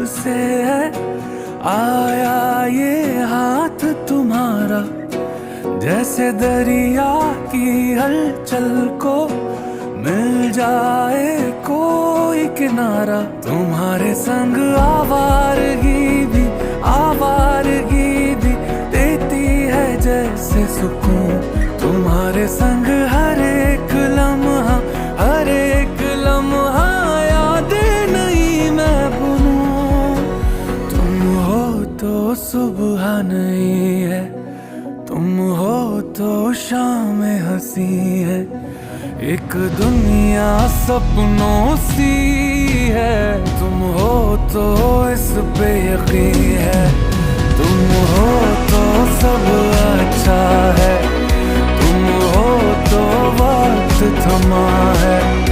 जब से है आया ये हाथ तुम्हारा, जैसे दरिया की हलचल को मिल जाए कोई किनारा। तुम्हारे संग आवारगी भी देती है जैसे सुकून। तुम्हारे संग हर एक लम्हा यादें नहीं मैं भूलूं। तुम हो तो सुबह नहीं है, तुम हो तो शाम हंसी है, एक दुनिया सपनों सी है। तुम हो तो इस पे यकीन है, तुम हो तो सब अच्छा है, तुम हो तो वक्त थमा है।